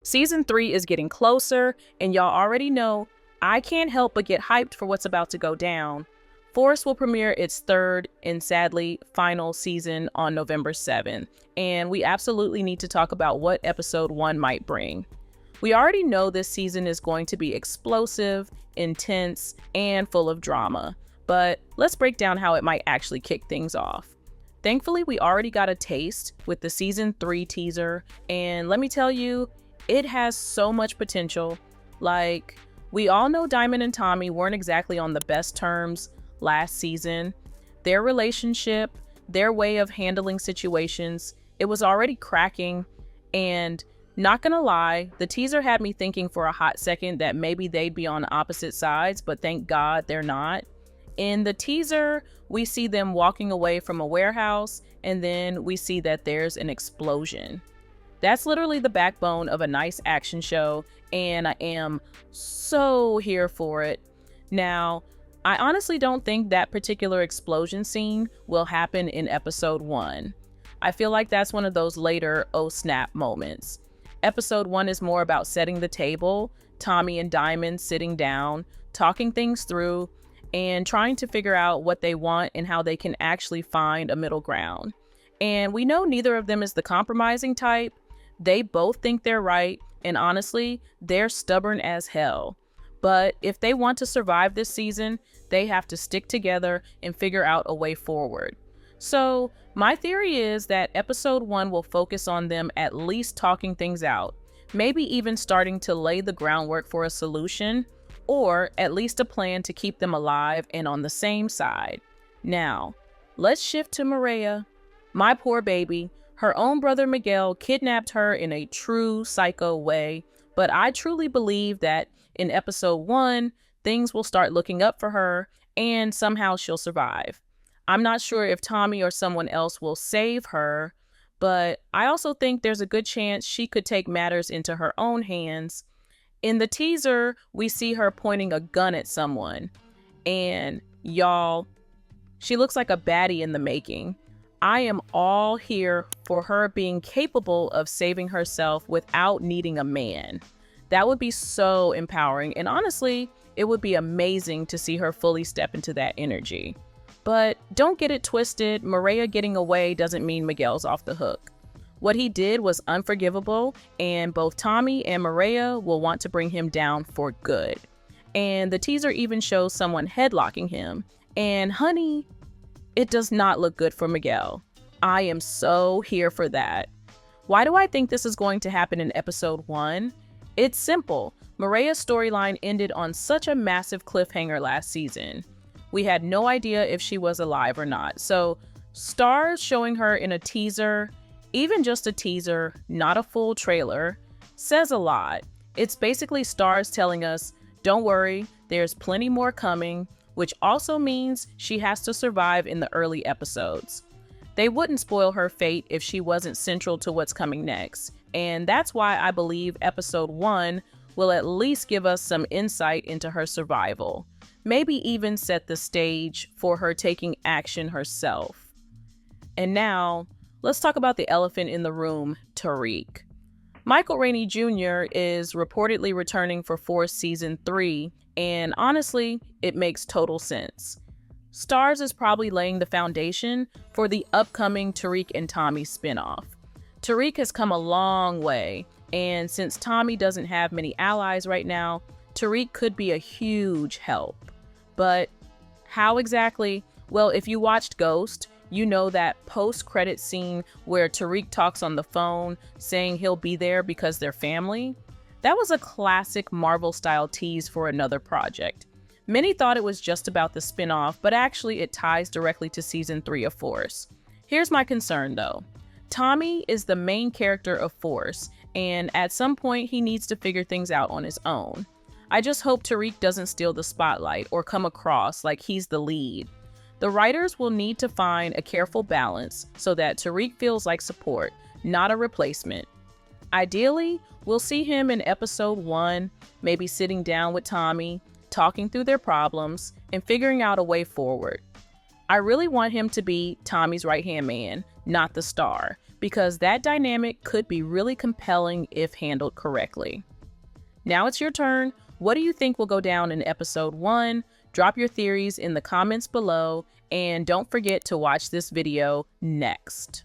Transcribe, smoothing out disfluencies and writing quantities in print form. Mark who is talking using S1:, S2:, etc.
S1: Season 3 is getting closer, and y'all already know I can't help but get hyped for what's about to go down. Force will premiere its third and sadly final season on November 7th, and we absolutely need to talk about what episode 1 might bring. We already know this season is going to be explosive, intense, and full of drama, but let's break down how it might actually kick things off. Thankfully, we already got a taste with the season 3 teaser, and let me tell you, it has so much potential. Like, we all know Diamond and Tommy weren't exactly on the best terms last season. Their relationship, their way of handling situations, it was already cracking. And not gonna lie, the teaser had me thinking for a hot second that maybe they'd be on opposite sides, but thank God they're not. In the teaser, we see them walking away from a warehouse, and then we see that there's an explosion. That's literally the backbone of a nice action show, and I am so here for it. Now, I honestly don't think that particular explosion scene will happen in episode 1. I feel like that's one of those later oh snap moments. Episode 1 is more about setting the table, Tommy and Diamond sitting down, talking things through, and trying to figure out what they want and how they can actually find a middle ground. And we know neither of them is the compromising type. They both think they're right, and honestly, they're stubborn as hell. But if they want to survive this season, they have to stick together and figure out a way forward. So, my theory is that episode 1 will focus on them at least talking things out, maybe even starting to lay the groundwork for a solution, or at least a plan to keep them alive and on the same side. Now, let's shift to Maria. My poor baby. Her own brother Miguel kidnapped her in a true psycho way, but I truly believe that in episode 1, things will start looking up for her and somehow she'll survive. I'm not sure if Tommy or someone else will save her, but I also think there's a good chance she could take matters into her own hands. In the teaser, we see her pointing a gun at someone, and y'all, she looks like a baddie in the making. I am all here for her being capable of saving herself without needing a man. That would be so empowering, and honestly, it would be amazing to see her fully step into that energy. But don't get it twisted, Maria getting away doesn't mean Miguel's off the hook. What he did was unforgivable, and both Tommy and Maria will want to bring him down for good. And the teaser even shows someone headlocking him, and honey, it does not look good for Miguel. I am so here for that. Why do I think this is going to happen in episode 1? It's simple. Maria's storyline ended on such a massive cliffhanger last season. We had no idea if she was alive or not. So stars showing her in a teaser, even just a teaser, not a full trailer, says a lot. It's basically stars telling us, don't worry, there's plenty more coming, which also means she has to survive in the early episodes. They wouldn't spoil her fate if she wasn't central to what's coming next, and that's why I believe episode 1 will at least give us some insight into her survival, maybe even set the stage for her taking action herself. And now, let's talk about the elephant in the room, Tariq. Michael Rainey Jr. is reportedly returning for Force Season 3, and honestly, it makes total sense. Stars is probably laying the foundation for the upcoming Tariq and Tommy spinoff. Tariq has come a long way, and since Tommy doesn't have many allies right now, Tariq could be a huge help. But how exactly? Well, if you watched Ghost, you know that post-credit scene where Tariq talks on the phone saying he'll be there because they're family? That was a classic Marvel-style tease for another project. Many thought it was just about the spin-off, but actually it ties directly to Season 3 of Force. Here's my concern though. Tommy is the main character of Force, and at some point he needs to figure things out on his own. I just hope Tariq doesn't steal the spotlight or come across like he's the lead. The writers will need to find a careful balance so that Tariq feels like support, not a replacement. Ideally, we'll see him in episode 1, maybe sitting down with Tommy, talking through their problems, and figuring out a way forward. I really want him to be Tommy's right-hand man, not the star, because that dynamic could be really compelling if handled correctly. Now it's your turn. What do you think will go down in episode 1? Drop your theories in the comments below, and don't forget to watch this video next.